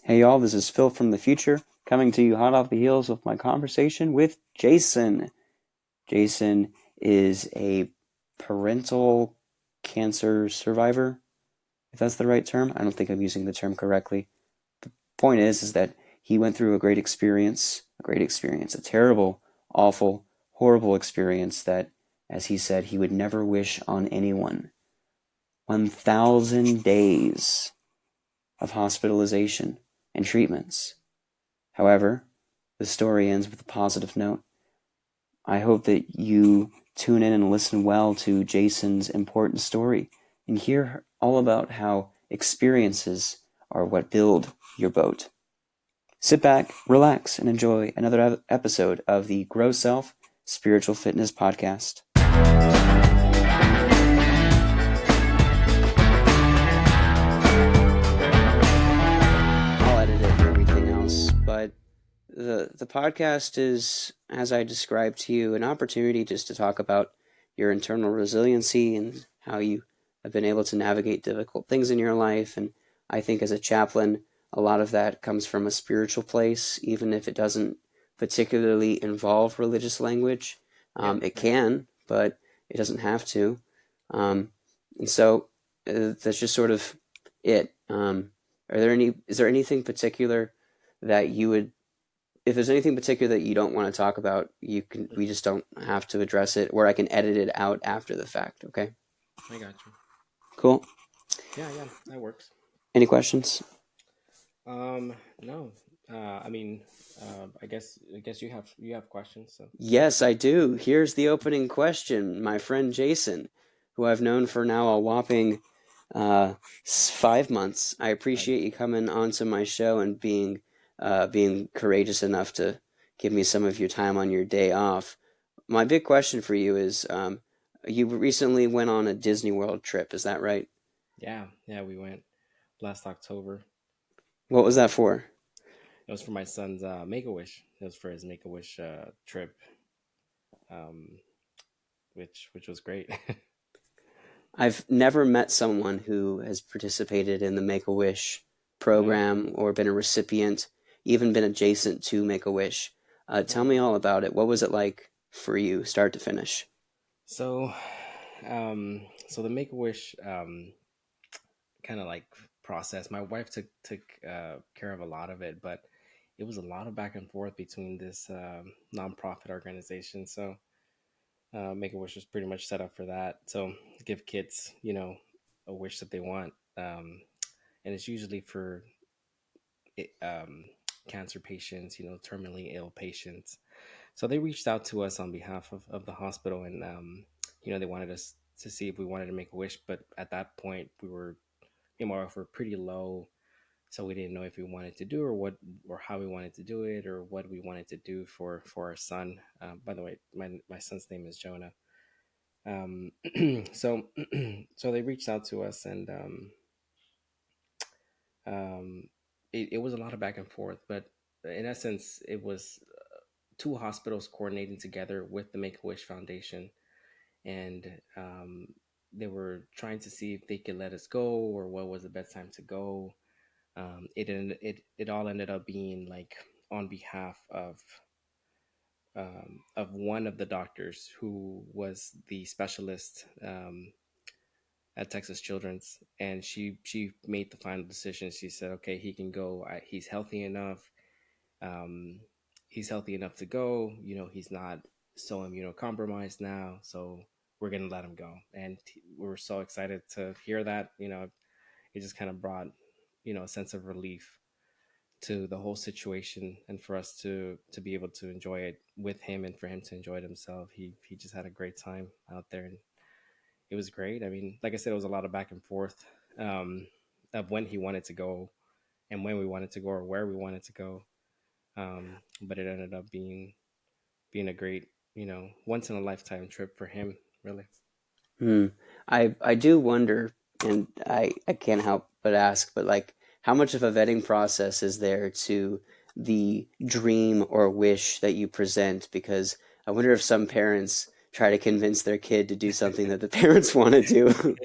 Hey y'all, this is Phil from the future, coming to you hot off the heels of my conversation with Jasson. Jasson is a parental cancer survivor, if that's the right term. I don't think I'm using the term correctly. The point is that he went through a terrible, awful, horrible experience that, as he said, he would never wish on anyone. 1,000 days of hospitalization and treatments. However, the story ends with a positive note. I hope that you tune in and listen well to Jasson's important story and hear all about how experiences are what build your boat. Sit back, relax, and enjoy another episode of the Grow Self Spiritual Fitness Podcast. But the podcast is, as I described to you, an opportunity just to talk about your internal resiliency and how you have been able to navigate difficult things in your life. And I think as a chaplain, a lot of that comes from a spiritual place, even if it doesn't particularly involve religious language. It can, but it doesn't have to. And so that's just sort of it. Is there anything particular that you would, if there's anything particular that you don't want to talk about, we just don't have to address it, or I can edit it out after the fact, okay? I got you. Cool. Yeah, that works. Any questions? No. I guess you have questions. So. Yes, I do. Here's the opening question. My friend Jasson, who I've known for now a whopping 5 months. I appreciate you coming onto my show and being courageous enough to give me some of your time on your day off. My big question for you is, you recently went on a Disney World trip, is that right? Yeah, we went last October. What was that for? It was for my son's Make-A-Wish. It was for his Make-A-Wish trip, which was great. I've never met someone who has participated in the Make-A-Wish program or been a recipient, even been adjacent to Make-A-Wish. Tell me all about it. What was it like for you, start to finish? So the Make-A-Wish kind of like process. My wife took care of a lot of it, but it was a lot of back and forth between this nonprofit organization. So Make-A-Wish was pretty much set up for that. So give kids, a wish that they want, and it's usually for cancer patients, terminally ill patients. So they reached out to us on behalf of the hospital, and they wanted us to see if we wanted to make a wish. But at that point, we were, we're pretty low, so we didn't know if we wanted to do or how we wanted to do it or what we wanted to do for our son. By the way, my son's name is Jonah. So they reached out to us, and it was a lot of back and forth, but in essence, it was two hospitals coordinating together with the Make-A-Wish Foundation, and they were trying to see if they could let us go or what was the best time to go. It all ended up being like on behalf of one of the doctors who was the specialist at Texas Children's, and she made the final decision. She said, "Okay, he can go. He's healthy enough. He's healthy enough to go. He's not so immunocompromised now, so we're gonna let him go." And we were so excited to hear that. It just kind of brought a sense of relief to the whole situation, and for us to be able to enjoy it with him and for him to enjoy it himself. He just had a great time out there, and it was great. I mean, like I said, it was a lot of back and forth of when he wanted to go and when we wanted to go or where we wanted to go. But it ended up being a great, once in a lifetime trip for him, really. I do wonder, and I can't help but ask, but like, how much of a vetting process is there to the dream or wish that you present? Because I wonder if some parents try to convince their kid to do something that the parents want to do.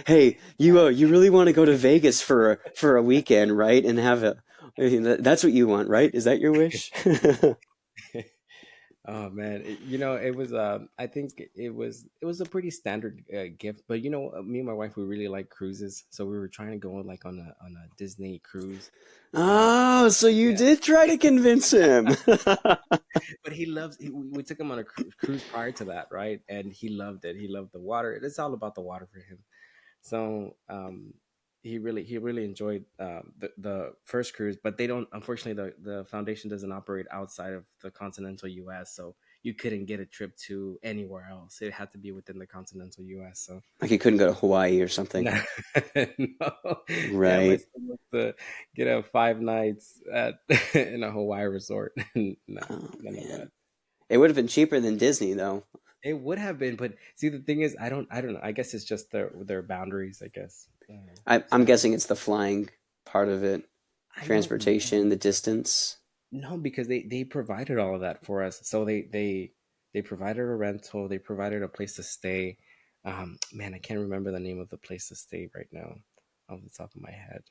Hey, you really want to go to Vegas for a weekend, right? And have I mean, that's what you want, right? Is that your wish? Oh man, it was. I think it was a pretty standard gift, but me and my wife, we really like cruises, so we were trying to go like on a Disney cruise. Uh, Oh, so you yeah, did try to convince him. but he loves. We took him on a cruise prior to that, right? And he loved it. He loved the water. It's all about the water for him. So he really enjoyed the first cruise, but they don't. Unfortunately, the foundation doesn't operate outside of the continental U.S., so you couldn't get a trip to anywhere else. It had to be within the continental U.S. So Like you couldn't go to Hawaii or something. no, no. Yeah, my Right. son wants to get a 5 nights at in a Hawaii resort. No, Oh none of that. man. It would have been cheaper than Disney though. It would have been, but see, the thing is, I don't know. I guess it's just their boundaries. I guess. I'm So guessing it's the flying part of it, I don't transportation, know. the distance. No, because they provided all of that for us. So they provided a rental. They provided a place to stay. Man, I can't remember the name of the place to stay right now, off the top of my head.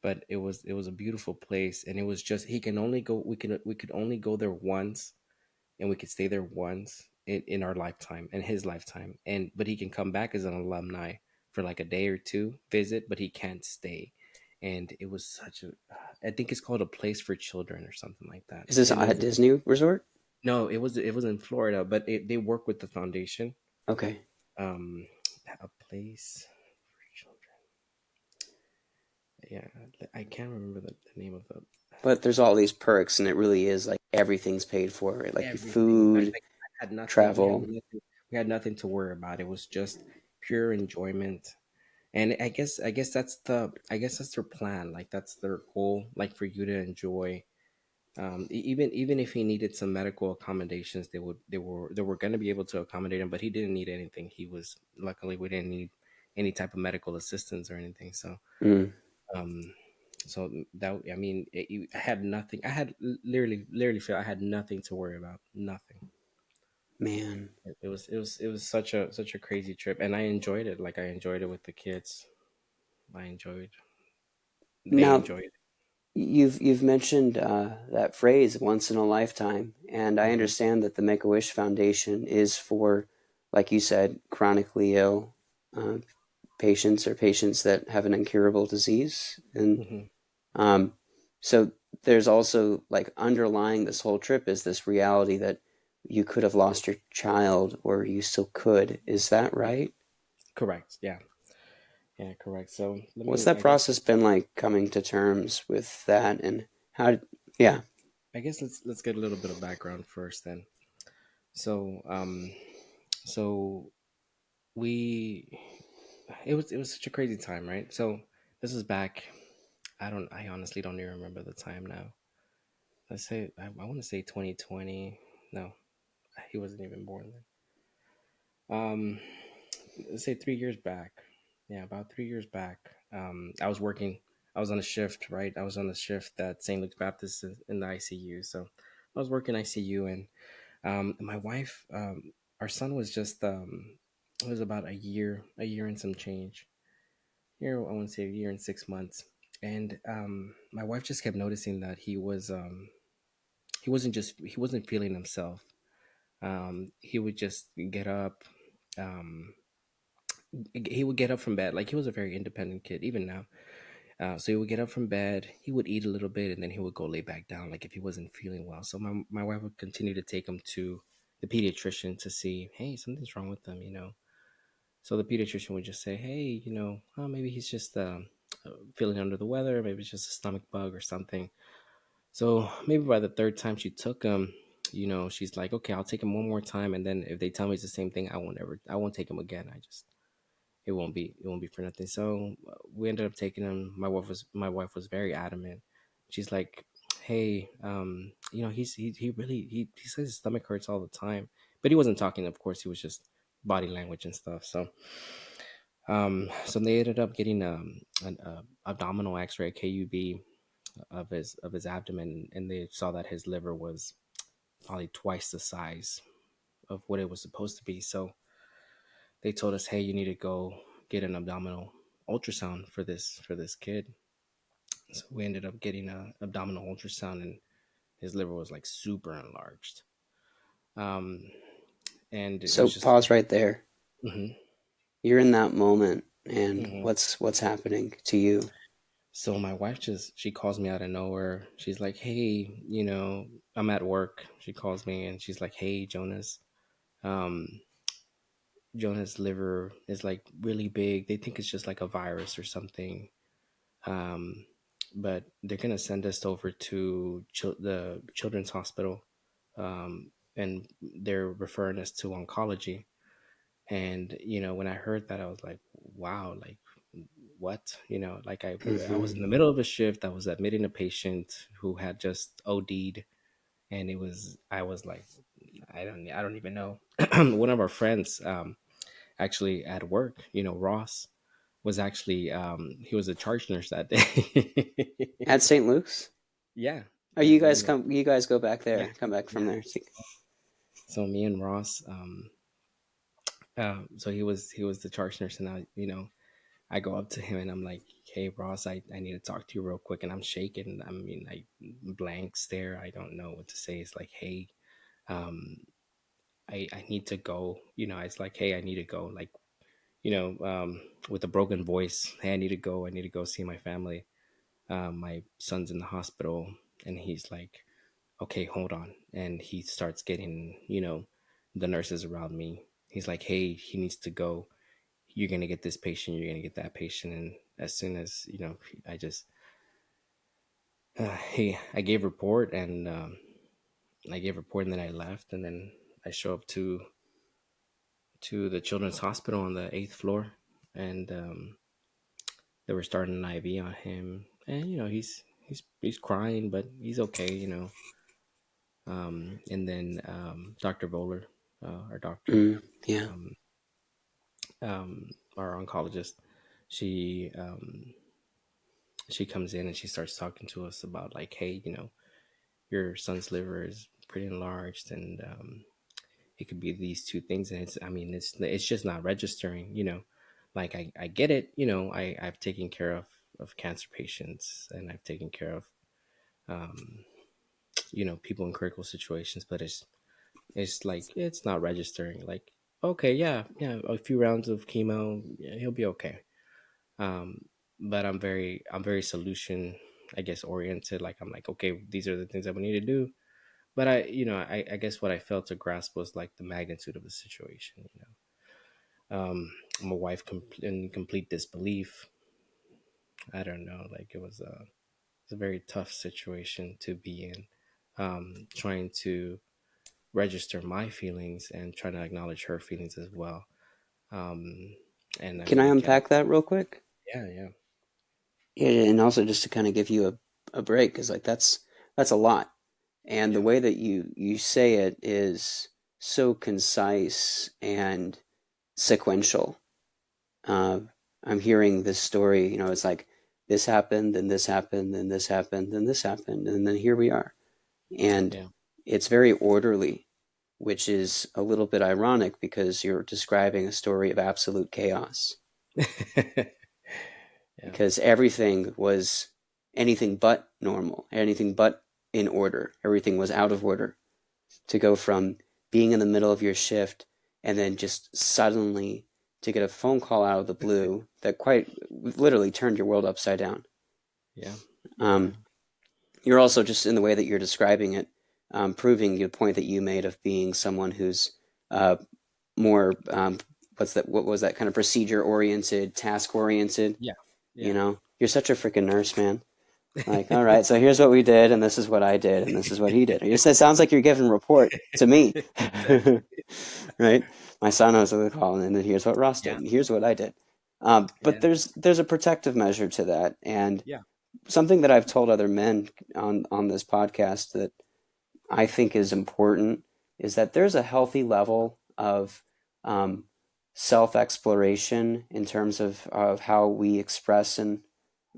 But it was a beautiful place, and it was just he can only go. We could only go there once, and we could stay there once in our lifetime, in his lifetime. And but he can come back as an alumni for like a day or two visit, but he can't stay. And it was such a, I think it's called a place for children or something like that. Is this And it at was Disney Resort? no, it was in Florida, but they work with the foundation. Okay. Um, a place for children. Yeah, I can't remember the name of the But there's all these perks and it really is like everything's paid for, right? Like your everything. food, I had nothing. We had travel. nothing. We had nothing to worry about. It was just pure enjoyment. And I guess that's their plan. Like that's their goal. Like for you to enjoy. Even if he needed some medical accommodations, they were going to be able to accommodate him. But he didn't need anything. He was luckily we didn't need any type of medical assistance or anything. So Mm, um, so that I mean, I had nothing. I had literally feel I had nothing to worry about. Nothing. man. It was such a crazy trip, and I enjoyed it. Like I enjoyed it with the kids. I enjoyed. They Now, enjoyed it. you've mentioned that phrase "once in a lifetime," and I Hmm. understand that the Make a Wish Foundation is for, like you said, chronically ill uh, patients or patients that have an incurable disease, and Hmm. um, so there's also like underlying this whole trip is this reality that you could have lost your child, or you still could. Is that right? Correct. Yeah. Yeah. Correct. So let What's me. that process been like coming to terms with that, and how? Yeah. I guess let's get a little bit of background first. Then. So so we. It was such a crazy time, right? So this is back. I honestly don't even remember the time now. Let's say I want to say 2020. No, he wasn't even born then. Let's say 3 years back. Yeah, about 3 years back. I was working. I was on a shift, right? I was on a shift at St. Luke's Baptist in the ICU. So I was working ICU, and my wife, our son was just it was about a year and some change. Here, I want to say a year and 6 months. And my wife just kept noticing that he wasn't feeling himself. He would just get up. Um, he would get up from bed. Like he was a very independent kid, even now. So he would get up from bed. He would eat a little bit, and then he would go lay back down. Like if he wasn't feeling well. So my wife would continue to take him to the pediatrician to see, hey, something's wrong with him. So the pediatrician would just say, hey, oh, maybe he's just feeling under the weather. Maybe it's just a stomach bug or something. So maybe by the third time she took him, she's like, okay, I'll take him one more time, and then if they tell me it's the same thing, I won't take him again. It won't be for nothing. So we ended up taking him. My wife was very adamant. She's like, hey, he really he says his stomach hurts all the time, but he wasn't talking. Of course, he was just body language and stuff. So they ended up getting an abdominal X-ray, KUB, of his abdomen, and they saw that his liver was probably twice the size of what it was supposed to be. So they told us, hey, you need to go get an abdominal ultrasound for this kid. So we ended up getting a abdominal ultrasound, and his liver was like super enlarged. Um, and it So was just, pause right there. mhm, You're in that moment, and mhm. what's happening to you? So my wife just, she calls me out of nowhere. She's like, "Hey, I'm at work." She calls me and she's like, "Hey, Jonas, um, Jonas' liver is like really big. They think it's just like a virus or something. Um, but they're gonna send us over to the children's hospital, and they're referring us to oncology." And when I heard that, I was like, "Wow, like what?" Like I was Mm-hmm. in the middle of a shift. I was admitting a patient who had just OD'd, and I was like, I don't even know. One of our friends, actually at work, Ross, was actually, he was a charge nurse that day. At St. Luke's? Yeah, Oh, yeah, you me guys and come. You guys go back yeah, there. Come back from yeah. there. So me and Ross, so he was the charge nurse, and I go up to him and I'm like, "Hey, Ross, I need to talk to you real quick." And I'm shaking. I mean, like, blank stare. I don't know what to say. It's like, "Hey, um, I need to go." It's like, "Hey, I need to go." Like, with a broken voice, "Hey, I need to go. I need to go see my family. My son's in the hospital." And he's like, "Okay, hold on." And he starts getting, the nurses around me. He's like, "Hey, he needs to go. You're going to get this patient. You're going to get that patient." And as soon as, I just, I gave report, and then I left. And then I show up to the children's hospital on the 8th floor. And they were starting an IV on him. And, he's crying, but he's okay, and then Dr. Voller, our doctor, Mm, yeah. um, our oncologist, she she comes in and she starts talking to us about, like, "Hey, your son's liver is pretty enlarged, and it could be these two things, and it's just not registering, like I get it, I've taken care of cancer patients, and I've taken care of um, people in critical situations, but it's like it's not registering. Like, okay, yeah, yeah, a few rounds of chemo, yeah, he'll be okay." Um, but I'm very solution, I guess, oriented. Like, I'm like, "Okay, these are the things that we need to do." But I guess what I failed to grasp was like the magnitude of the situation. My wife in complete disbelief. I don't know. Like, it's a very tough situation to be in. Trying to register my feelings and trying to acknowledge her feelings as well. Um, and I Can I mean, unpack that real quick? yeah, yeah, Yeah, and also just to kind of give you a break, because like that's a lot, and the yeah, way that you say it is so concise and sequential. Uh, I'm hearing this story. It's like this happened, and this happened, and this happened, and this happened, and then here we are. And yeah, it's very orderly, which is a little bit ironic because you're describing a story of absolute chaos. yeah, Because everything was anything but normal, anything but in order. Everything was out of order. To go from being in the middle of your shift and then just suddenly to get a phone call out of the blue that quite literally turned your world upside down. yeah, yeah, Um, you're also just in the way that you're describing it, proving the point that you made of being someone who's uh, more what was that kind of procedure oriented, task oriented. yeah, yeah. You're such a freaking nurse, man. Like, all right, so here's what we did, and this is what I did, and this is what he did. It sounds like you're giving a report to me, Exactly. right? My son knows what to call, and then here's what Ross did, Yeah, and here's what I did. But yeah, there's a protective measure to that, and yeah, something that I've told other men on this podcast that I think is important is that there's a healthy level of um, self exploration in terms of how we express and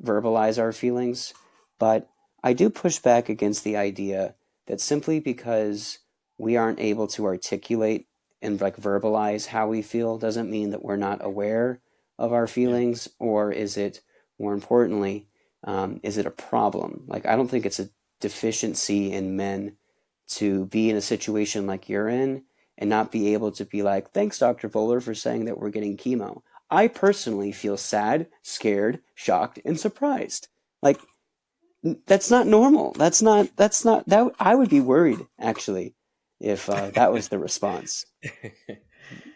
verbalize our feelings. But I do push back against the idea that simply because we aren't able to articulate and like verbalize how we feel doesn't mean that we're not aware of our yeah, feelings, or is it more importantly, Is it a problem? Like, I don't think it's a deficiency in men to be in a situation like you're in and not be able to be like, thanks, Dr. Voller, for saying that we're getting chemo. I personally feel sad, scared, shocked, and surprised. Like, that's not normal. That I would be worried actually if that was the response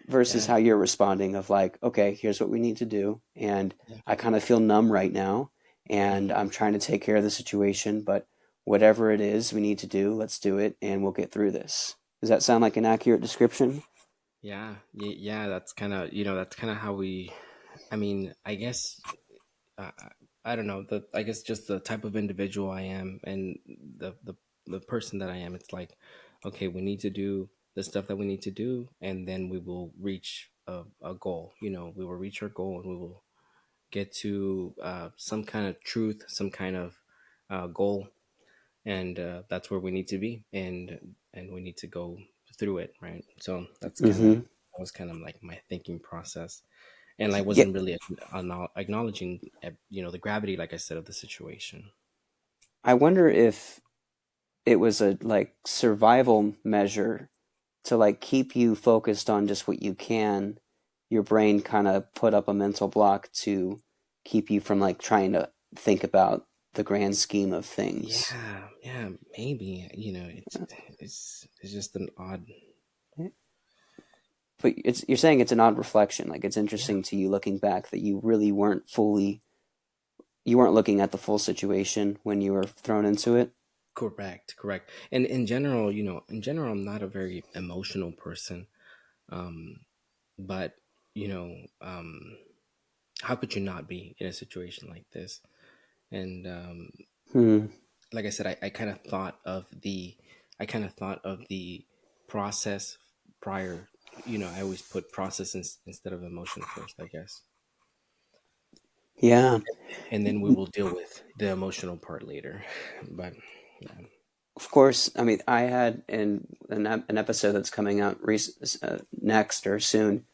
versus Yeah, how you're responding of like, okay, here's what we need to do. And yeah. I kind of feel numb right now and Mhm. I'm trying to take care of the situation, but whatever it is we need to do, let's do it and we'll get through this. Does that sound like an accurate description? Yeah, yeah, that's kind of, that's kind of how we, I mean, I guess, uh, I don't know, I guess just the type of individual I am, and the person that I am, it's like, okay, we need to do the stuff that we need to do, and then we will reach a goal. We will reach our goal, and we will get to some kind of truth, some kind of goal, and that's where we need to be, and we need to go through it, right? So Mm-hmm. that was kind of like my thinking process, and I Yeah, wasn't really acknowledging, the gravity, like I said, of the situation. I wonder if it was a like survival measure to like keep you focused on just what you can. Your brain kind of put up a mental block to keep you from like trying to think about the grand scheme of things. Yeah, yeah, maybe. It's just an odd. But you're saying it's an odd reflection. Like it's Yeah, interesting to you looking back that you really weren't fully you weren't looking at the full situation when you were thrown into it. correct, correct. And in general, I'm not a very emotional person. Um, but you know, um, how could you not be in a situation like this? And Hmm. like I said, I kind of thought of the process prior. I always put process instead of emotion first, I guess, Yeah. and then we will deal with the emotional part later. But yeah, Of course. I mean, I had an episode that's coming out next or soon.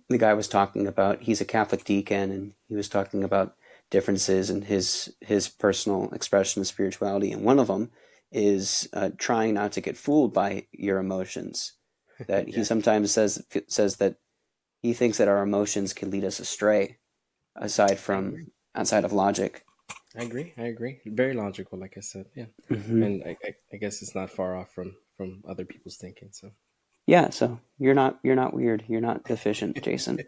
The guy was talking about he's a Catholic deacon, and he was talking about differences in his personal expression of spirituality, and one of them is trying not to get fooled by your emotions. That he yeah, sometimes says that he thinks that our emotions can lead us astray, aside I from agree. outside of logic. I agree. I agree. Very logical, like I said. Yeah, Hmm. and I guess it's not far off from other people's thinking. So Yeah, so you're not weird. You're not deficient, Jason.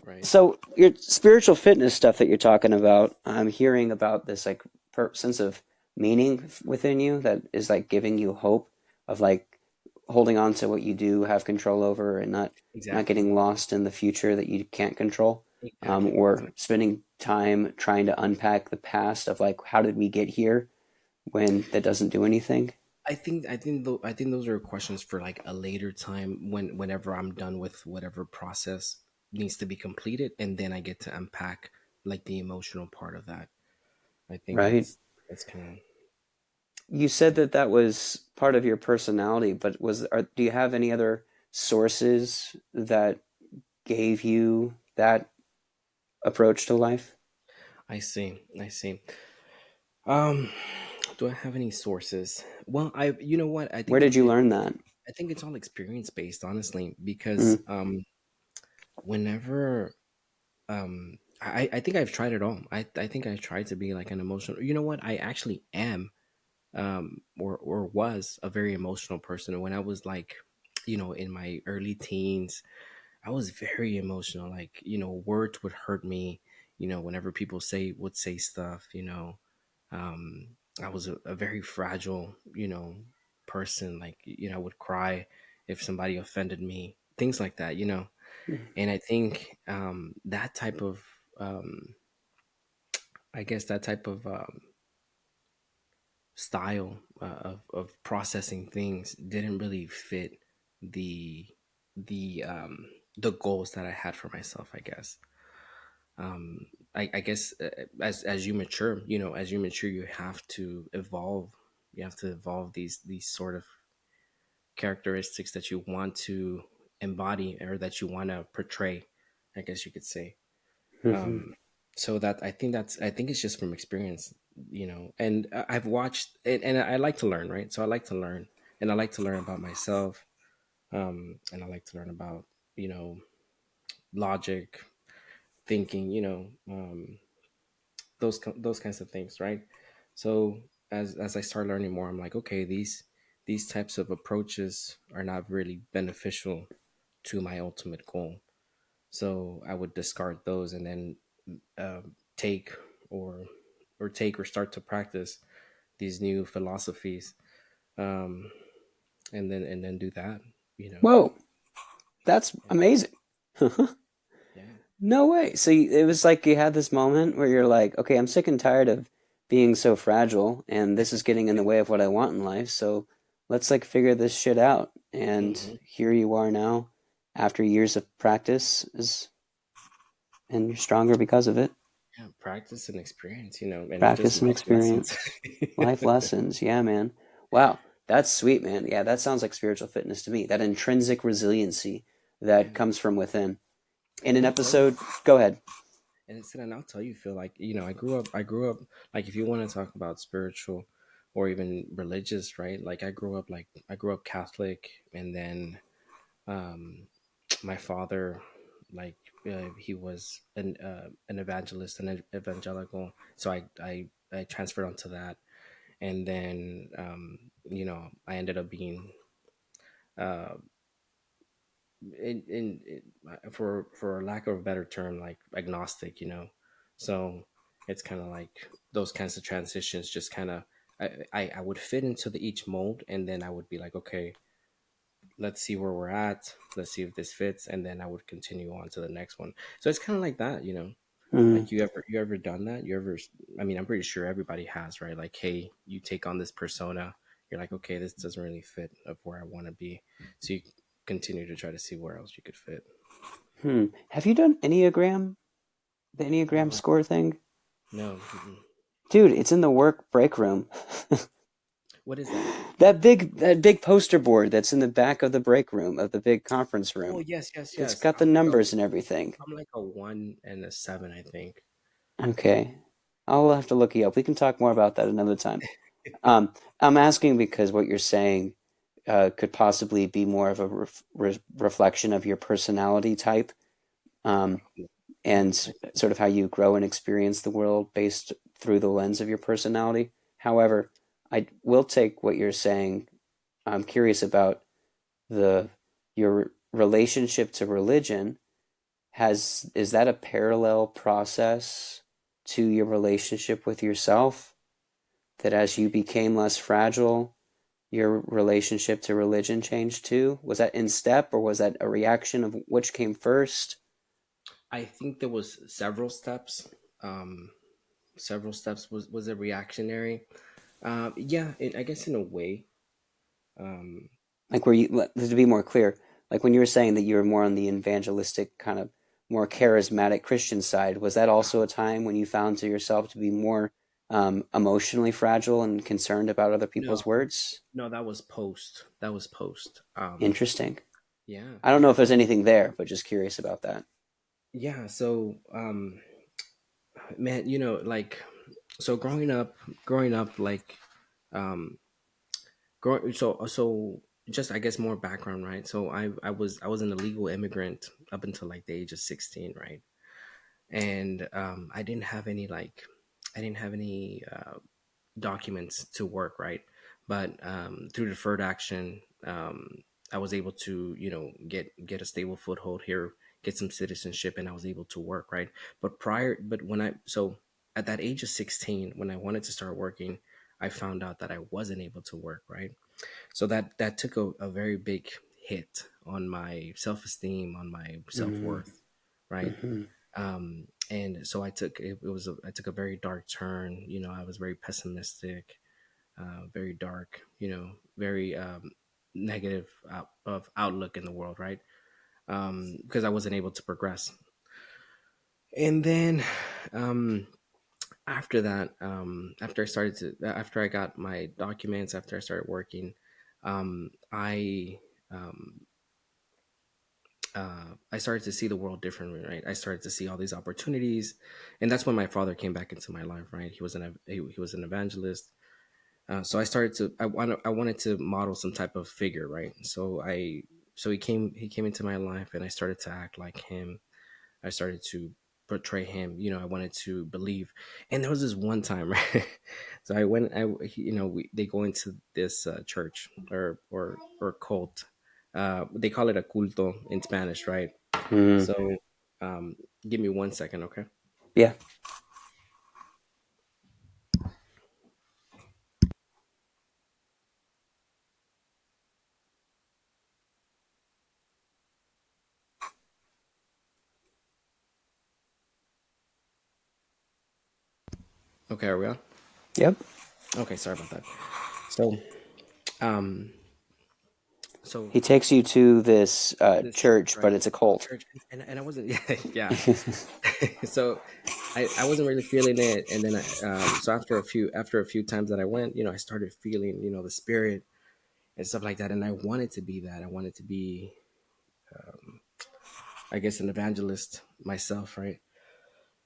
right. So your spiritual fitness stuff that you're talking about, I'm hearing about this like sense of meaning within you that is like giving you hope of like holding on to what you do have control over and not Exactly. getting lost in the future that you can't control, Exactly. or spending time trying to unpack the past of like how did we get here when that doesn't do anything. I think those are questions for like a later time, whenever I'm done with whatever process needs to be completed, and then I get to unpack like the emotional part of that. I think Right? that's kind of. You said that that was part of your personality, but do you have any other sources that gave you that approach to life? I see. I see. Um, do I have any sources? Well, you know what? Where did you learn that? I think it's all experience based, honestly, because Mm, whenever I think I've tried it all. I think I've tried to be like an emotional. You know what? I actually am, or was a very emotional person. When I was like, in my early teens, I was very emotional. Like, words would hurt me. Whenever people would say stuff. Um, I was a very fragile, person. Like, I would cry if somebody offended me. Things like that. And I think that type of, um, I guess that type of style of processing things didn't really fit the the um, the goals that I had for myself. I guess. I guess as you mature, you have to evolve. You have to evolve these sort of characteristics that you want to embody or that you want to portray. I guess you could say. mm-hmm. Um, So that I think it's just from experience, and I've watched and I like to learn, right? So I like to learn, and I like to learn about myself, and I like to learn about, you know logic, thinking, those kinds of things, right? So as I start learning more, I'm like, okay, these types of approaches are not really beneficial to my ultimate goal. So I would discard those, and then take or take or start to practice these new philosophies, um, and then do that. You know, Whoa, that's yeah, amazing. yeah, No way. So it was like you had this moment where you're like, okay, I'm sick and tired of being so fragile, and this is getting in the way of what I want in life. So let's like figure this shit out. And hmm here you are now, after years of practice, and you're stronger because of it. yeah. Practice and experience, and just Practice and life lessons. experience, life lessons. Yeah, man. Wow, that's sweet, man. Yeah, that sounds like spiritual fitness to me. That intrinsic resiliency Yeah, that comes from within. In an and I'll tell you, episode, go ahead. and I'll tell you, Phil. Like, I grew up. Like, if you want to talk about spiritual or even religious, right? Like, I grew up Catholic, and then um, my father, like, he was an evangelist, an evangelical. So I transferred onto that, and then I ended up being uh, for lack of a better term, like agnostic. So it's kind of like those kinds of transitions. Just kind of I would fit into the each mold, and then I would be like, okay, let's see where we're at. Let's see if this fits, and then I would continue on to the next one. So it's kind of like that. Mm, Like, you ever done that? I mean, I'm pretty sure everybody has, right? Like, hey, you take on this persona, you're like, okay, this doesn't really fit of where I want to be, so you continue to try to see where else you could fit. hmm. Have you done Enneagram? The Enneagram No, score thing? no. Mm-mm. Dude, it's in the work break room. What is that? That big poster board that's in the back of the break room of the big conference Oh, room. yes, yes, It's yes. got the numbers and everything. I'm like a 1 and a 7, I think. Okay. I'll have to look you up. We can talk more about that another time. I'm asking because what you're saying could possibly be more of a reflection of your personality type, um, and I, sort of how you grow and experience the world based through the lens of your personality. However, I will take what you're saying. I'm curious about the your relationship to religion. Is that a parallel process to your relationship with yourself? That as you became less fragile, your relationship to religion changed too? Was that in step, or was that a reaction of which came first? I think there was several steps. Um, Several steps was a reactionary. Yeah, I guess in a way. Um, Like, were you, to be more clear, like when you were saying that you were more on the evangelistic kind of more charismatic Christian side, was that also a time when you found to yourself to be more emotionally fragile and concerned about other no, people's words? no, that was post. That was post. Interesting. Yeah, I don't know if there's anything there, but just curious about that. yeah. So, man, like, so growing up, like, um, so just, I guess, more background, right? So I was an illegal immigrant up until like the age of 16, right? And I didn't have any documents to work, right? But through deferred action, I was able to, get a stable foothold here, get some citizenship, and I was able to work, right? But when I so at that age of 16, when I wanted to start working, I found out that I wasn't able to work, right? So that took a very big hit on my self-esteem, on my Mm-hmm. self-worth, right? Mm-hmm. And so I took a very dark turn. I was very pessimistic, very dark, very negative of outlook in the world, right? Because I wasn't able to progress. And then um, after that, after I got my documents, after I started working, I um, I started to see the world differently, right? I started to see all these opportunities, and that's when my father came back into my life, right? He was an evangelist. So I wanted to model some type of figure, right? So he came into my life, and I started to act like him. I started to portray him. I wanted to believe. And there was this one time, right? So I went. They go into this church or cult. They call it a culto in Spanish, right? Mm. So, um, give me 1 second, okay? Yeah. Okay, are we on? Yep. Okay, sorry about that. So, um, so He takes you to this this church, church, but right? it's a cult. Church, and I wasn't, yeah. So I wasn't really feeling it, and then so after a few times that I went, I started feeling, the spirit and stuff like that, and I wanted to be that. I wanted to be, I guess, an evangelist myself, right?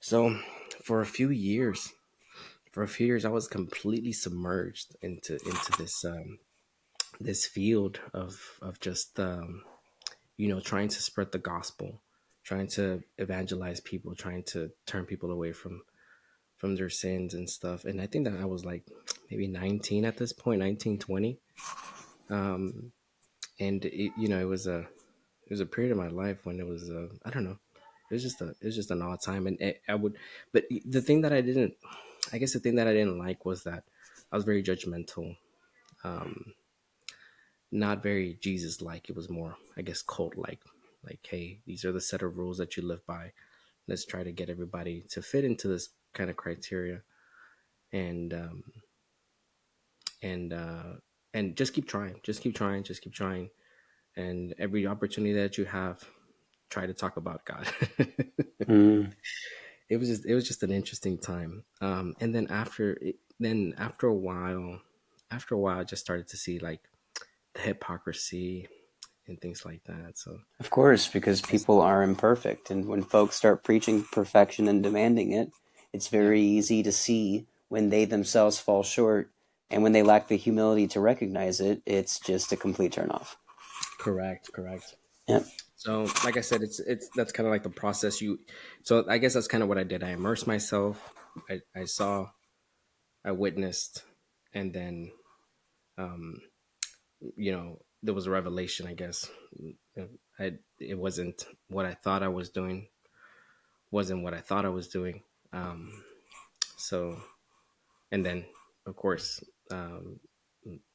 So for a few years, I was completely submerged into this field of just trying to spread the gospel, trying to evangelize people, trying to turn people away from their sins and stuff. And I think that I was like maybe 19 at this point, 19, 20. Um, and it was a period of my life when it was I don't know, it was just an odd time. And I would, but the thing that I didn't, I guess the thing that I didn't like was that I was very judgmental, um, not very Jesus like. It was more, I guess, cult like. Like, hey, these are the set of rules that you live by. Let's try to get everybody to fit into this kind of criteria, and and uh, and just keep trying, just keep trying, and every opportunity that you have, try to talk about God. Mm. It was just an interesting time. And then after a while, I just started to see like the hypocrisy and things like that. So Of course, because I people are imperfect, and when folks start preaching perfection and demanding it, it's yeah, very easy to see when they themselves fall short, and when they lack the humility to recognize it, it's just a complete turnoff. correct. Yep. So, like I said, it's that's kind of like the process. So I guess that's kind of what I did. I immersed myself. I saw, I witnessed, and then, um, there was a revelation. I guess it wasn't what I thought I was doing. Wasn't what I thought I was doing. Um, so, and then, of course,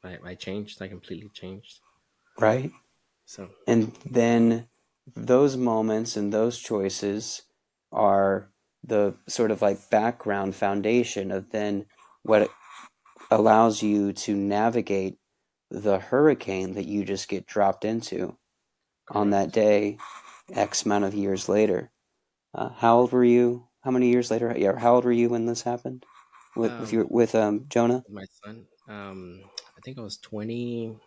I changed. I completely changed. Right? So, And then those moments and those choices are the sort of like background foundation of then what allows you to navigate the hurricane that you just get dropped into on that correct. day, X amount of years later. How old were you? How many years later? Yeah, how old were you when this happened Um, with Jonah? my son. I think I was 20,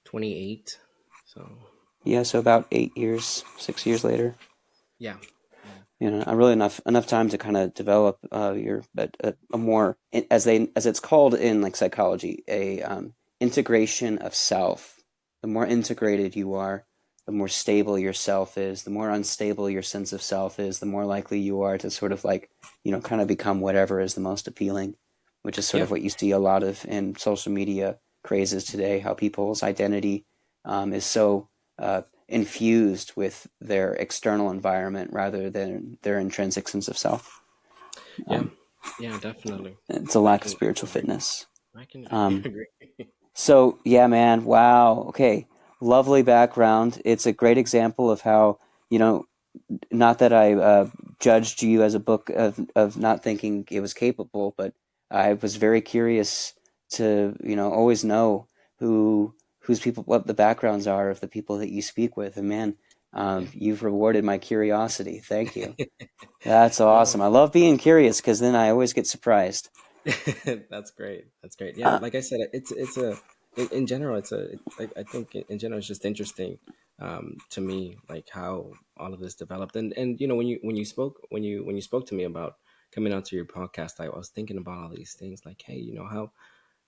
28. So Yeah, so about 8 years, 6 years later. yeah, yeah, Really enough time to kind of develop your a more as it's called in like psychology a integration of self. The more integrated you are, the more stable your self is. The more unstable your sense of self is, the more likely you are to sort of like kind of become whatever is the most appealing, which is sort yeah, of what you see a lot of in social media crazes today. How people's identity is so infused with their external environment rather than their intrinsic sense of self. yeah, Um, yeah. Definitely. it's a I lack of can spiritual agree. fitness. I can Um, agree. so, yeah, man, wow. Okay. Lovely background. It's a great example of how, you know, not that I judged you as a book of not thinking it was capable, but I was very curious to, always know whose people, what the backgrounds are of the people that you speak with. And man, Yeah. you've rewarded my curiosity. Thank you. That's No, awesome. I love being curious because then I always get surprised. that's great. That's great. Yeah, Uh, like I said, in general, I think in general it's just interesting. to me, like how all of this developed. And when you spoke to me about coming onto your podcast, I was thinking about all these things, like, hey,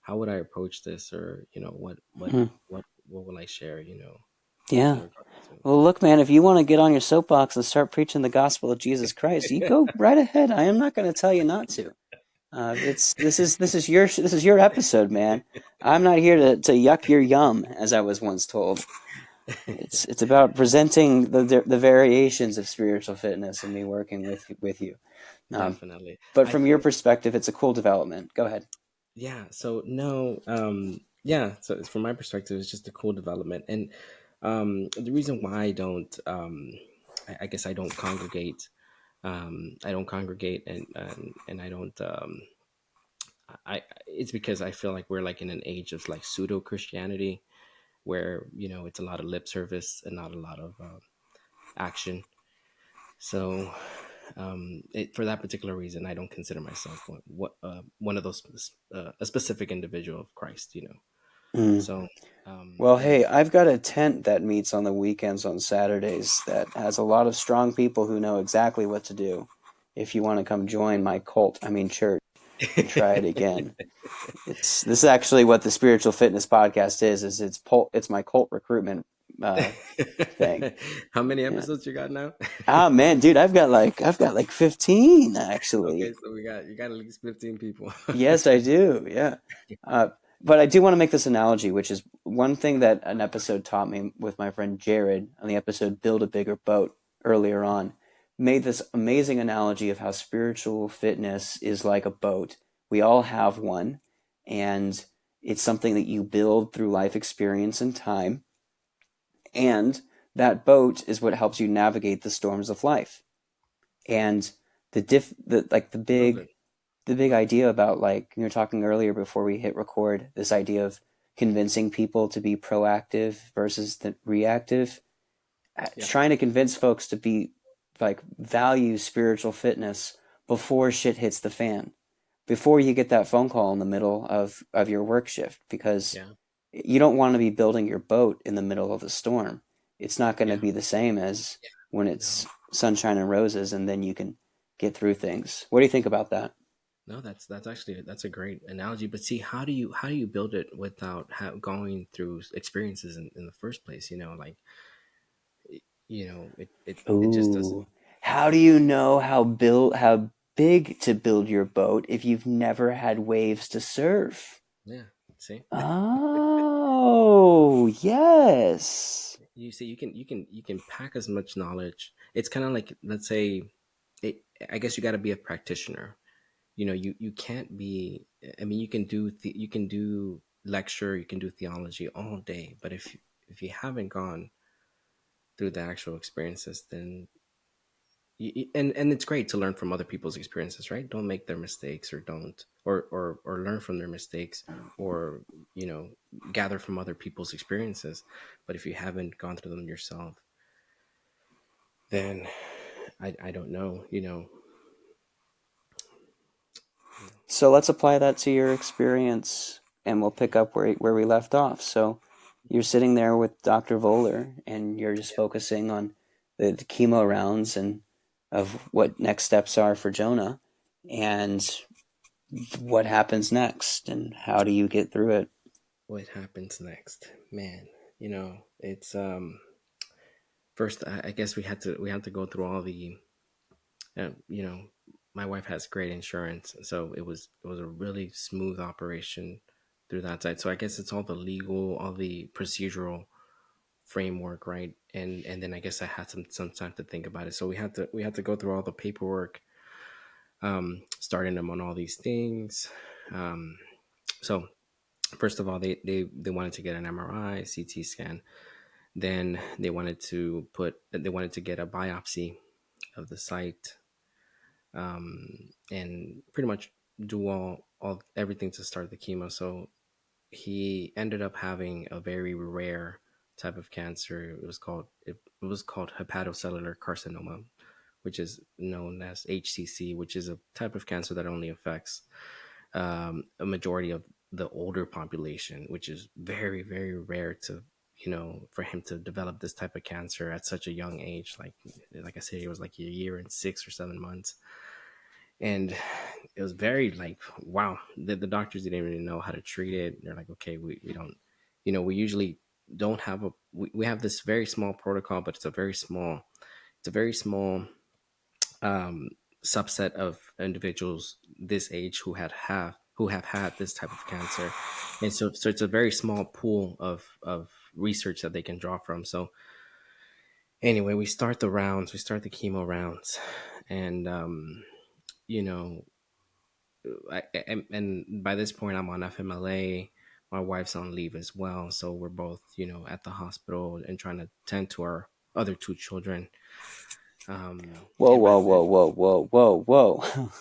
how would I approach this, or Mhm. what will I share, in Yeah. regards to. Well, look, man, if you want to get on your soapbox and start preaching the gospel of Jesus Christ, you go right ahead. I am not going to tell you not to. It's this is your episode, man. I'm not here to yuck your yum, as I was once told. It's about presenting the variations of spiritual fitness and me working with you. Um, Definitely. but I from your think, perspective, it's a cool development. Go ahead. yeah. So no, yeah. So from my perspective, it's just a cool development, and the reason why I don't, I guess I don't congregate, and I don't, it's because I feel like we're like in an age of like pseudo Christianity, where it's a lot of lip service and not a lot of action. So, for that particular reason, I don't consider myself one of those, a specific individual of Christ. Mm. So, Well, and hey, I've got a tent that meets on the weekends on Saturdays that has a lot of strong people who know exactly what to do. If you want to come join my cult, I mean church, and try it again. This is actually what the spiritual fitness podcast is. It's my cult recruitment thing. how many Yeah. episodes you got now? Ah man, dude, I've got like 15 actually. Okay, so you got at least 15 people. Yes, I do. Yeah. Uh, but I do want to make this analogy, which is one thing that an episode taught me with my friend Jared on the episode Build a Bigger Boat earlier on, made this amazing analogy of how spiritual fitness is like a boat. We all have one, and it's something that you build through life experience and time. And that boat is what helps you navigate the storms of life. And the like Love it. the big idea about, like you were talking earlier before we hit record, this idea of convincing people to be proactive versus the reactive, Yeah. trying to convince folks to be like value spiritual fitness before shit hits the fan, before you get that phone call in the middle of your work shift, because Yeah. you don't want to be building your boat in the middle of a storm. It's not going to Yeah. be the same as when No. it's sunshine and roses and then you can get through things. What do you think about that? No, that's actually that's a great analogy. But see, how do you build it without going through experiences in the first place? Like, it just doesn't. Ooh. How do you know how big to build your boat if you've never had waves to surf? Yeah. See, Oh, yes. you see, you can pack as much knowledge. It's kind of like, let's say, it, I guess you got to be a practitioner. You can't be. I mean, you can do lecture, you can do theology all day, but if you haven't gone through the actual experiences, then and it's great to learn from other people's experiences, right? Don't make their mistakes, or don't or learn from their mistakes, or you know gather from other people's experiences. But if you haven't gone through them yourself, then I don't know, So let's apply that to your experience and we'll pick up where we left off. So you're sitting there with Dr. Voller and you're just focusing on the chemo rounds and of what next steps are for Jonah and what happens next and how do you get through it. what happens next, man. It's first, I guess we had to go through all the uh, you know my wife has great insurance, so it was a really smooth operation through that side. So I guess it's all the legal, all the procedural framework, right? And then I guess I had some time to think about it. So we had to go through all the paperwork, starting them on all these things. So first of all, they wanted to get an MRI, CT scan. Then they wanted to get a biopsy of the site, and pretty much do all everything to start the chemo. So he ended up having a very rare type of cancer. It was called hepatocellular carcinoma, which is known as HCC, which is a type of cancer that only affects a majority of the older population, which is very, very rare to for him to develop this type of cancer at such a young age. Like I said, it was like a year and 6 or 7 months, and it was very like, wow. The doctors didn't even know how to treat it. They're like, okay, we don't, we usually don't have we have this very small protocol, but it's a very small um, subset of individuals this age who have had this type of cancer, and so it's a very small pool of research that they can draw from. So anyway, we start the chemo rounds, and you know, and by this point I'm on FMLA. My wife's on leave as well, so we're both at the hospital and trying to tend to our other two children. Whoa, And by whoa, then, whoa, whoa, whoa, whoa, whoa.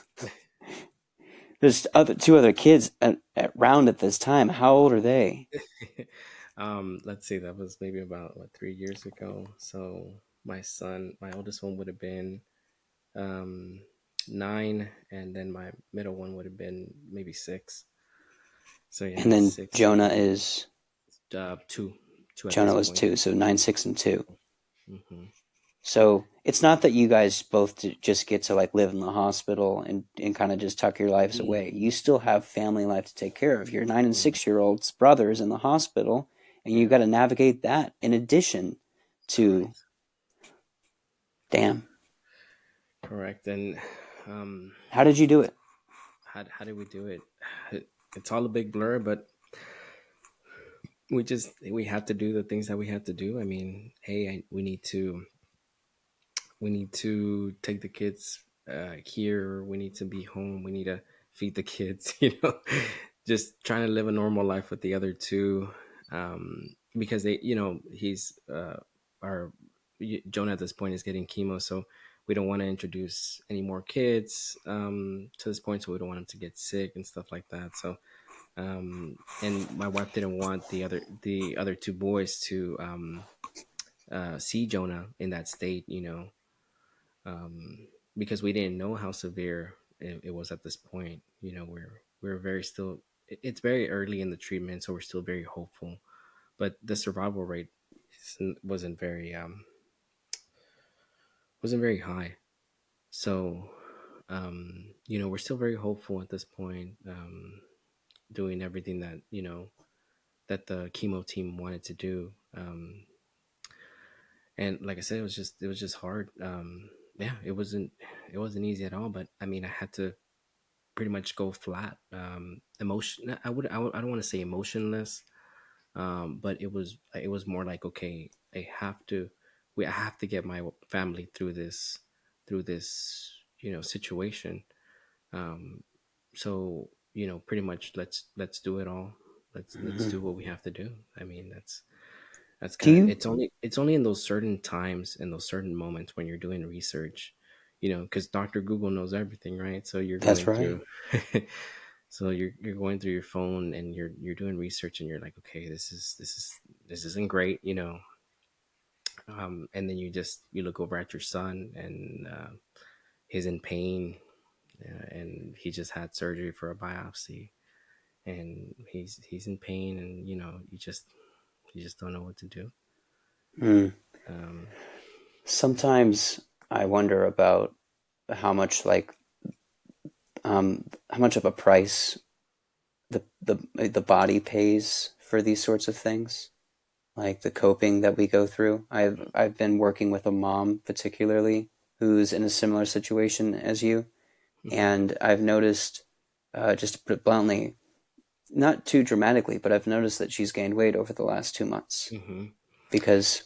There's two other kids at round at this time. How old are they? let's see, that was maybe about 3 years ago. So my oldest one would have been um, 9, and then my middle one would have been maybe 6. So And yeah, then 6 Jonah and is 2 at Jonah this was point. 2, so 9, 6, and 2. Hmm. So it's not that you guys both just get to like live in the hospital and kind of just tuck your lives away. You still have family life to take care of. Your 9 and 6 year old's brother is in the hospital, and you Yeah, got to navigate that in addition to, correct, damn. correct. And um, How did you do it? how did we do it? It's all a big blur, but we had to do the things that we had to do. I mean, hey, we need to take the kids here. We need to be home. We need to feed the kids. Just trying to live a normal life with the other two, because he's our Jonah at this point is getting chemo, so we don't want to introduce any more kids to this point. So we don't want him to get sick and stuff like that. So and my wife didn't want the other two boys to see Jonah in that state, because we didn't know how severe it was at this point. We're very still. It's very early in the treatment, so we're still very hopeful. But the survival rate wasn't very high. So we're still very hopeful at this point. Doing everything that the chemo team wanted to do. And like I said, it was just hard. Yeah, it wasn't easy at all. But I mean, I had to pretty much go flat. I don't want to say emotionless, but it was more like, okay, I have to get my family through this situation. Um, so pretty much let's do it all. Let's Mhm. do what we have to do. I mean, that's Do kind of you? it's only in those certain times and those certain moments when you're doing research, because Dr. Google knows everything, right? So you're That's going right. through so you're going through your phone and you're doing research, and you're like, okay, this isn't great, and then you look over at your son, and he's in pain, and he just had surgery for a biopsy, and he's in pain, and you just don't know what to do. Mm. um, Sometimes I wonder about how much like how much of a price the body pays for these sorts of things, like the coping that we go through. I've been working with a mom particularly who's in a similar situation as you, mhm, and I've noticed, just to put it bluntly, not too dramatically, but I've noticed that she's gained weight over the last 2 months mhm, because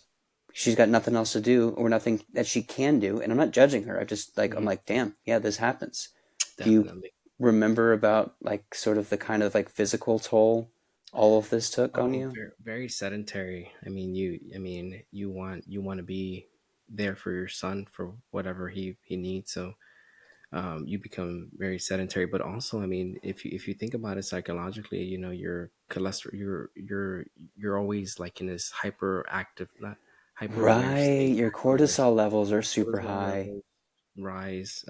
she's got nothing else to do or nothing that she can do. And I'm not judging her. I'm mhm. like, damn, yeah, this happens. Do you Definitely. remember about like sort of the kind of like physical toll all of this took on Oh, you? very, very sedentary. I mean, you want to be there for your son for whatever he needs. So you become very sedentary. But also, I mean, if you think about it psychologically, your cholesterol, you're always like in this hyperactive, not hyper aware Right. state Your where your cortisol levels are super cortisol high. levels rise.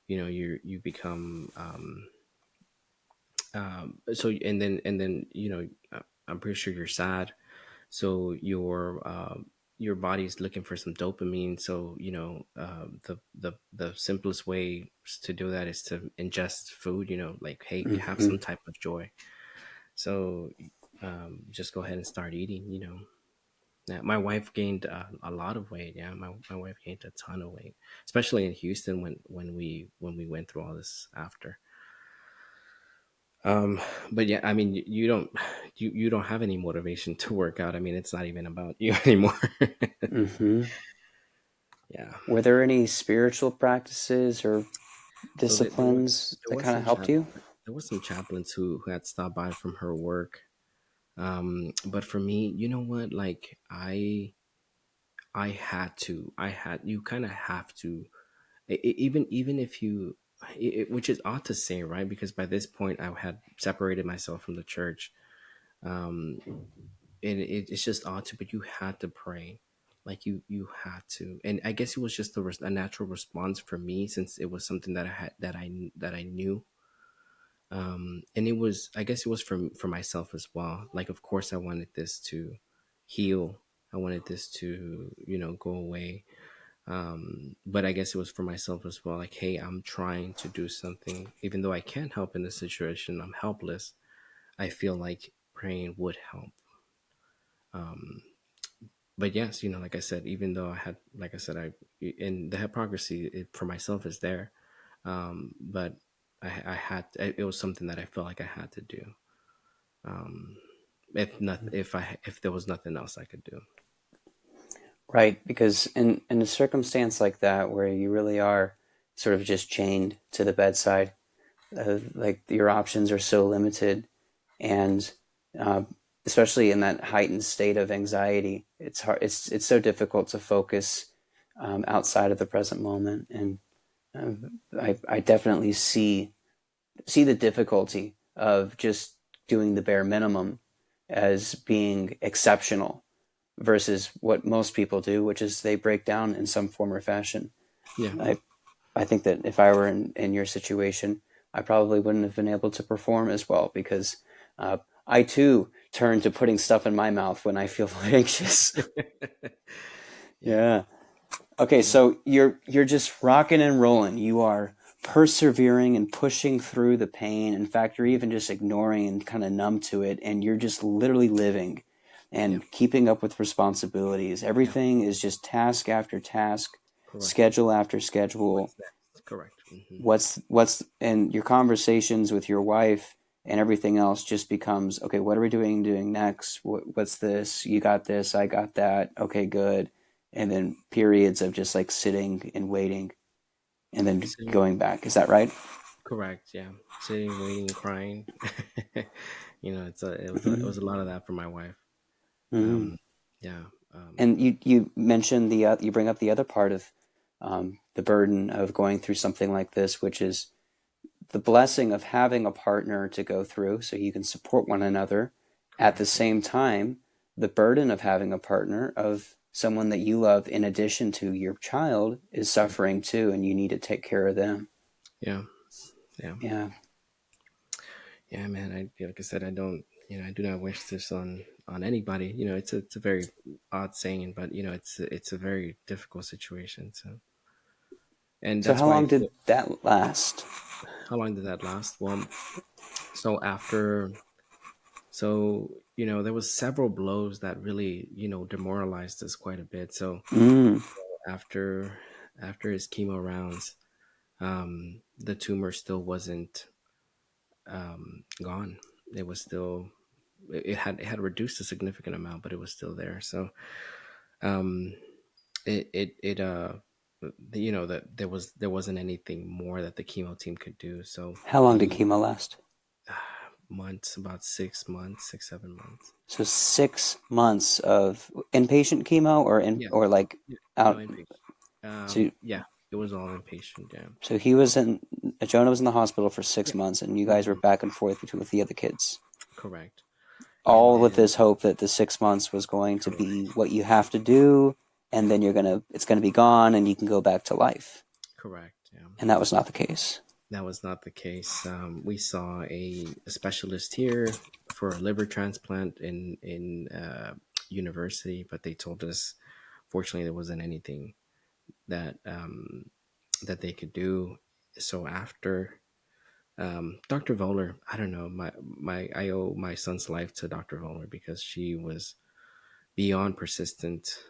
You become so, and then I'm pretty sure you're sad, So your body is looking for some dopamine. So the simplest way to do that is to ingest food. Like, hey, have Hmm. some type of joy. So just go ahead and start eating. Yeah, my wife gained a lot of weight. Yeah, my wife gained a ton of weight, especially in Houston when we went through all this after. Um, but yeah, I mean, you don't have any motivation to work out. I mean, it's not even about you anymore. Hmm. Yeah. Were there any spiritual practices or So disciplines there that was kind of some helped you? there was some chaplains who had stopped by from her work. But for me, you know what? Like I had you kind of have to even if you which is odd to say, right? Because by this point I had separated myself from the church. Um, and it's just odd to, but you had to pray, like you had to, and I guess it was just a natural response for me since it was something that I had that I knew. And it was, I guess it was for myself as well. Like, of course I wanted this to heal, I wanted this to go away. But I guess it was for myself as well, like, hey, I'm trying to do something, even though I can't help in this situation, I'm helpless. I feel like praying would help. um but yes, like I said, even though I had, like I said, and the hypocrisy for myself is there. But I had, it was something that I felt like I had to do. um if there was nothing else I could do. Right, because in a circumstance like that where you really are sort of just chained to the bedside, like your options are so limited, and uh, especially in that heightened state of anxiety, it's hard. It's so difficult to focus outside of the present moment, and I definitely see the difficulty of just doing the bare minimum as being exceptional versus what most people do, which is they break down in some form or fashion. Yeah. I I think that if I were in your situation, I probably wouldn't have been able to perform as well because I too turn to putting stuff in my mouth when I feel anxious. Yeah. Yeah. Okay, Yeah. so you're just rocking and rolling. You are persevering and pushing through the pain. In fact, you're even just ignoring and kind of numb to it, and you're just literally living Yeah. and keeping up with responsibilities. Yeah. Everything is just task after task, Correct. schedule after schedule. What's next? Correct. What's and your conversations with your wife and everything else just becomes okay. What are we doing next? What's this? You got this. I got that. Okay, good. And then periods of just like sitting and waiting and then Sitting. going back. Is that right? Correct. Yeah. Sitting, waiting, crying. It Mm-hmm. was a lot of that for my wife. Mm-hmm. Um, yeah. And you mentioned you bring up the other part of the burden of going through something like this, which is the blessing of having a partner to go through so you can support one another. At the Correct. Yeah. same time, the burden of having a partner, of someone that you love in addition to your child, is Yeah. suffering too, and you need to take care of them. Yeah. Yeah. Yeah. Yeah, man. Like I said, I don't. I do not wish this on anybody. It's a very odd saying, but it's a very difficult situation. So, and So that's how why. long did that last? How long did that last? Well, so after, there was several blows that really demoralized us quite a bit. So Mm. after after his chemo rounds, the tumor still wasn't gone. It was still, it had reduced a significant amount, but it was still there. So um, it that there wasn't anything more that the chemo team could do. So How long did he chemo last? months, about 6 months, 6 7 months. So 6 months of inpatient chemo, or in Yeah, or like yeah, no out. inpatient. So Yeah, it was all inpatient. Yeah, so he was in Jonah was in the hospital for six yeah, months, and you guys were hmm back and forth between with the other kids, correct. And all with then this hope that the 6 months was going to correct, be what you have to do, and then it's gonna be gone, and you can go back to life. correct. Yeah, And that was not the case. that was not the case. We saw a specialist here for a liver transplant in university, but they told us fortunately there wasn't anything that that they could do. So after Dr. Voller, I don't know, my I owe my son's life to Dr. Voller because she was beyond persistent.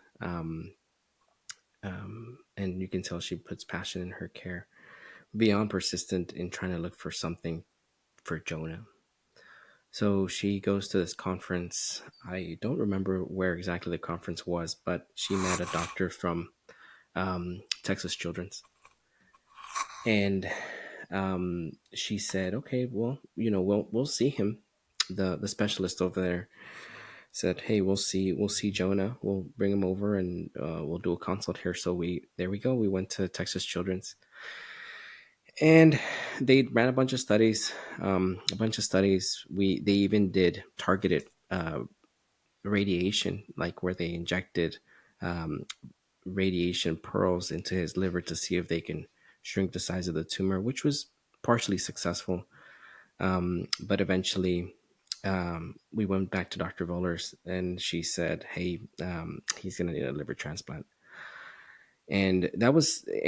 And you can tell she puts passion in her care, beyond persistent in trying to look for something for Jonah. So she goes to this conference. I don't remember where exactly the conference was, but she met a doctor from Texas Children's, and she said, "Okay, well, we'll see him." The specialist over there said, "Hey, we'll see Jonah. We'll bring him over and we'll do a consult here." So we go. We went to Texas Children's, and they ran a bunch of studies. They even did targeted radiation, like where they injected um, radiation pearls into his liver to see if they can shrink the size of the tumor, which was partially successful. But eventually, we went back to Dr. Vollers, and she said, "Hey, he's going to need a liver transplant." And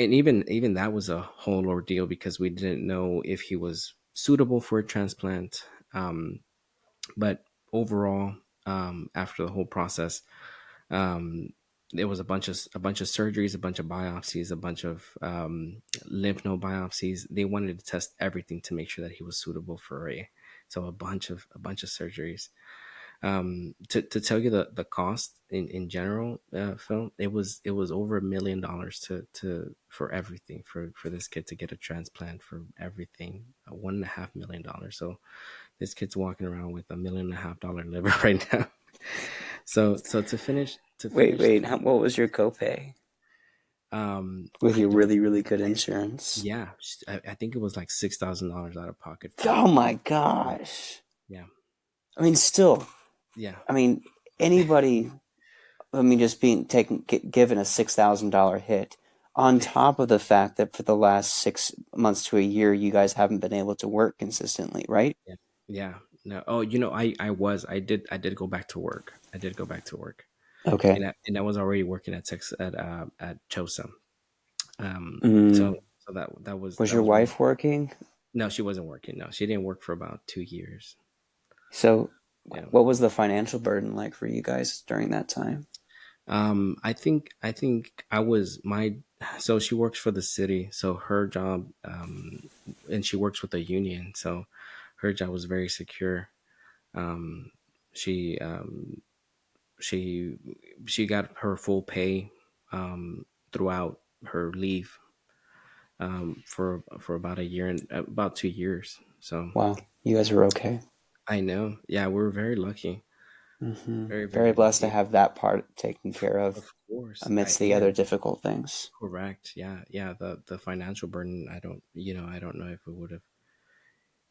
even that was a whole ordeal because we didn't know if he was suitable for a transplant. But overall, after the whole process, um, there was a bunch of surgeries, a bunch of biopsies, a bunch of lymph node biopsies. They wanted to test everything to make sure that he was suitable for so a bunch of surgeries. To tell you the cost in general, Phil, it was over $1 million for everything for this kid to get a transplant for everything, $1.5 million. So this kid's walking around with $1.5 million liver right now. So to Wait, finish wait. the What was your copay with I your don't really, really good insurance? yeah, I think it was like $6,000 out of pocket for Oh it. my Yeah, gosh. yeah, I mean, still, yeah, I mean, anybody, I mean, just being given a $6,000 hit on top of the fact that for the last 6 months to a year, you guys haven't been able to work consistently, right? yeah, yeah. No, oh, I did go back to work. I did go back to work, Okay. and I was already working at Chosa. Mm. So that was Was that your was one. wife working? No, she wasn't working. No, she didn't work for about 2 years. So, Yeah. what was the financial burden like for you guys during that time? I think I was my so she works for the city, so her job, and she works with a union, so her job was very secure. Um, she she she got her full pay throughout her leave for about a year and about 2 years. So Wow, you guys were okay. I know, yeah, we're very lucky, very Very very blessed to lucky. have that part taken care of Of course, amidst the yeah. other difficult things. Correct. Yeah. Yeah. The financial burden, I don't know if it would have,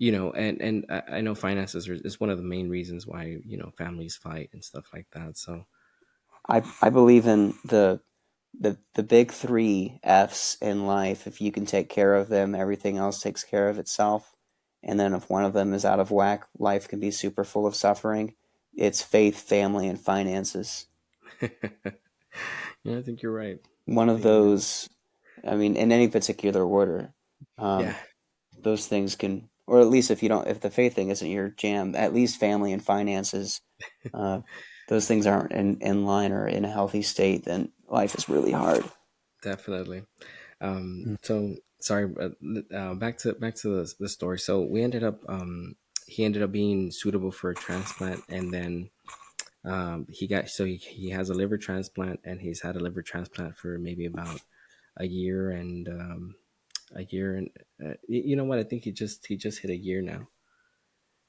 and I know finances is one of the main reasons why, families fight and stuff like that. So, I believe in the big three F's in life. If you can take care of them, everything else takes care of itself. And then if one of them is out of whack, life can be super full of suffering. It's faith, family, and finances. yeah, I think you're right. One I of think you're, those, I mean, in any particular order, yeah, um, those things can, or at least if the faith thing isn't your jam, at least family and finances, uh, those things aren't in line or in a healthy state, then life is really hard. definitely. So sorry, but back to the story. So he ended up being suitable for a transplant, and then he has a liver transplant, and he's had a liver transplant for maybe about a year and a year and you know what? I think he just hit a year now.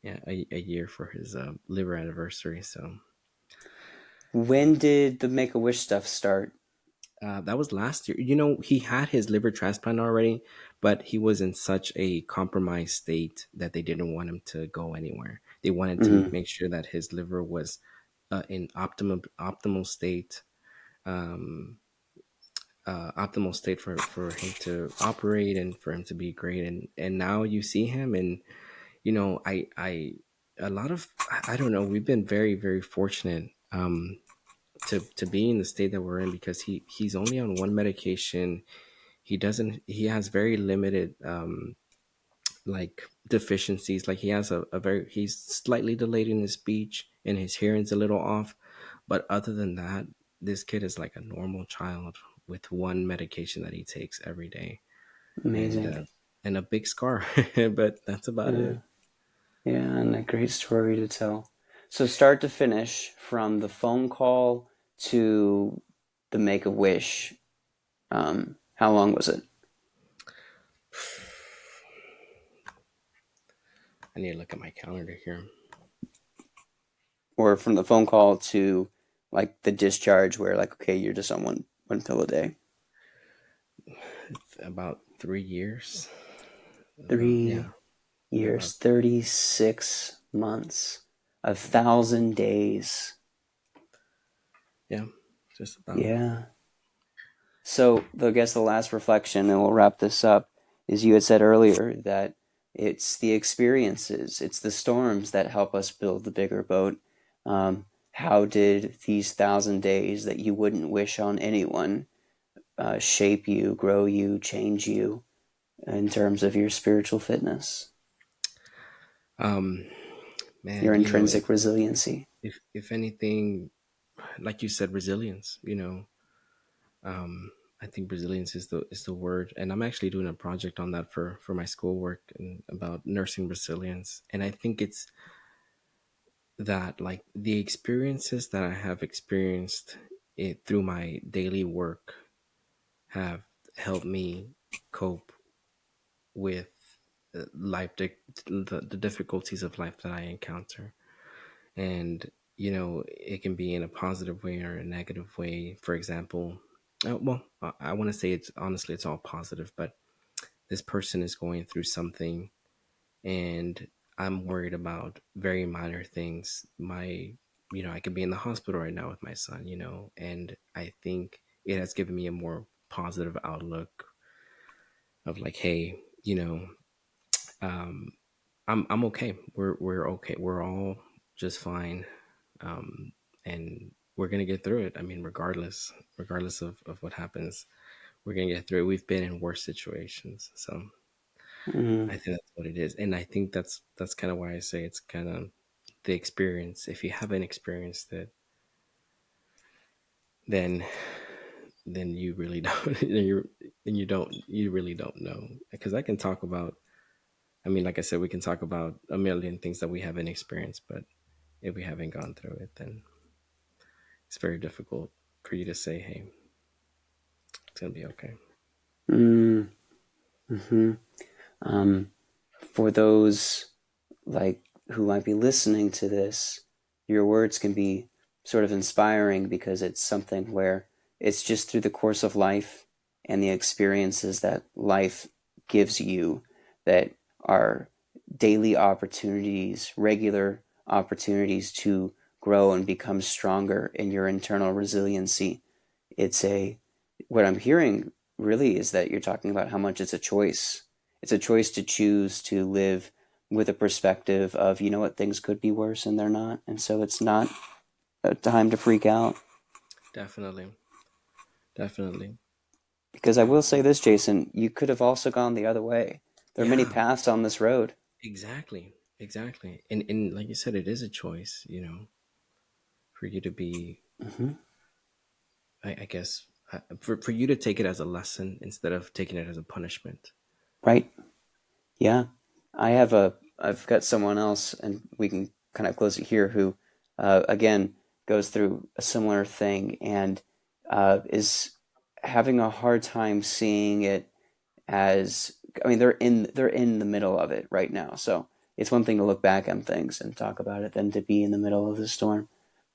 Yeah, a year for his liver anniversary. So When did the Make a Wish stuff start? that was last year. He had his liver transplant already, but he was in such a compromised state that they didn't want him to go anywhere. They wanted to Mm-hmm. make sure that his liver was in optimal state. Um, Optimal state for him to operate and for him to be great, and now you see him, and you know I a lot of, I don't know, we've been very, very fortunate to be in the state that we're in, because he's only on one medication. He has very limited like deficiencies. Like he has he's slightly delayed in his speech and his hearing's a little off, but other than that, this kid is like a normal child with one medication that he takes every day, and Amazing. and a big scar, but that's about Yeah. it. Yeah, and a great story to tell. So start to finish, from the phone call to the Make a Wish. How long was it? I need to look at my calendar here. Or from the phone call to like the discharge, where like, okay, you're just on one pill a day. It's about 3 years. Yeah, 3 years, about 36 months, 1,000 days. yeah, just about. Yeah. So, I guess the last reflection, and we'll wrap this up, is you had said earlier that it's the experiences, it's the storms that help us build the bigger boat. How did these 1,000 days that you wouldn't wish on anyone shape you, grow you, change you in terms of your spiritual fitness, Um, your Man, intrinsic resiliency? if anything, like you said, resilience. Um, I think resilience is the word, and I'm actually doing a project on that for my schoolwork, and about nursing resilience. And I think it's that, like, the experiences that I have experienced it through my daily work have helped me cope with the difficulties of life that I encounter. And it can be in a positive way or a negative way. For example, well, I want to say it's honestly it's all positive, but this person is going through something, and I'm worried about very minor things. I could be in the hospital right now with my son, and I think it has given me a more positive outlook of like, hey, um, I'm okay. We're okay. We're all just fine, um, and we're gonna get through it. I mean, regardless of what happens, we're gonna get through it. We've been in worse situations, so Mm, I think that's what it is. And I think that's kind of why I say it's kind of the experience. If you haven't experienced it, then you really don't. You really don't know. Because I can talk about. I mean, like I said, we can talk about a million things that we haven't experienced, but if we haven't gone through it, then it's very difficult for you to say, "Hey, it's gonna be okay." mm, hmm Um, for those like who might be listening to this, your words can be sort of inspiring, because it's something where it's just through the course of life and the experiences that life gives you that are daily opportunities, regular opportunities to grow and become stronger in your internal resiliency. It's a What I'm hearing really is that you're talking about how much it's a choice. It's a choice to choose to live with a perspective of, you know what, things could be worse and they're not. And so it's not a time to freak out. Definitely, definitely. Because I will say this, Jason, you could have also gone the other way. There are many Yeah, paths on this road. exactly, exactly. And like you said, it is a choice. For you to be, Hmm. I guess, for you to take it as a lesson instead of taking it as a punishment. Right? Yeah. I've got someone else, and we can kind of close it here, who, again, goes through a similar thing and is having a hard time seeing it as, I mean, they're in the middle of it right now. So it's one thing to look back on things and talk about it than to be in the middle of the storm.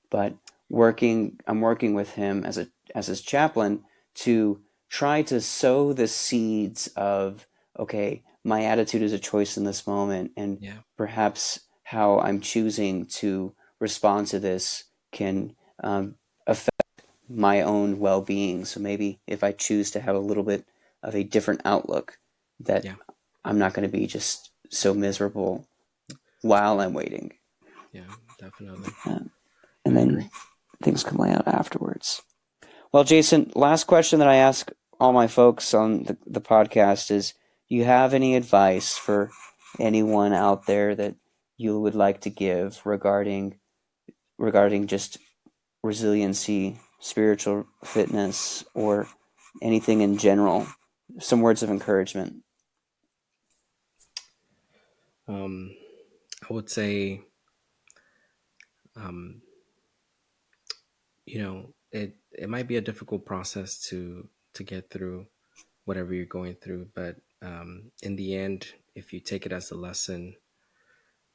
But I'm working with him as his chaplain to try to sow the seeds of, okay, my attitude is a choice in this moment, and Yeah, perhaps how I'm choosing to respond to this can affect my own well-being. So maybe if I choose to have a little bit of a different outlook, that yeah, I'm not going to be just so miserable while I'm waiting. Yeah, definitely. uh, I and then agree. things come out afterwards. Well, Jasson, last question that I ask all my folks on the podcast is: do you have any advice for anyone out there that you would like to give regarding just resiliency, spiritual fitness, or anything in general? Some words of encouragement. Um, I would say, um, it might be a difficult process to get through whatever you're going through, but in the end, if you take it as a lesson,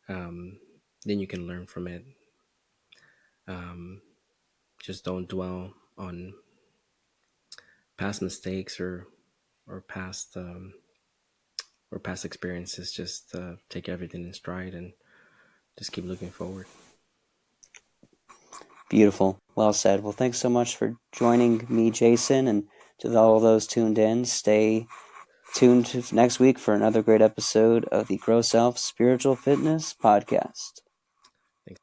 um, then you can learn from it. Um, just don't dwell on past mistakes or past experiences. Just take everything in stride and just keep looking forward. Beautiful. Well said. Well, thanks so much for joining me, Jasson, and to all those tuned in. Stay tuned to next week for another great episode of the Grow Self Spiritual Fitness Podcast. Thanks.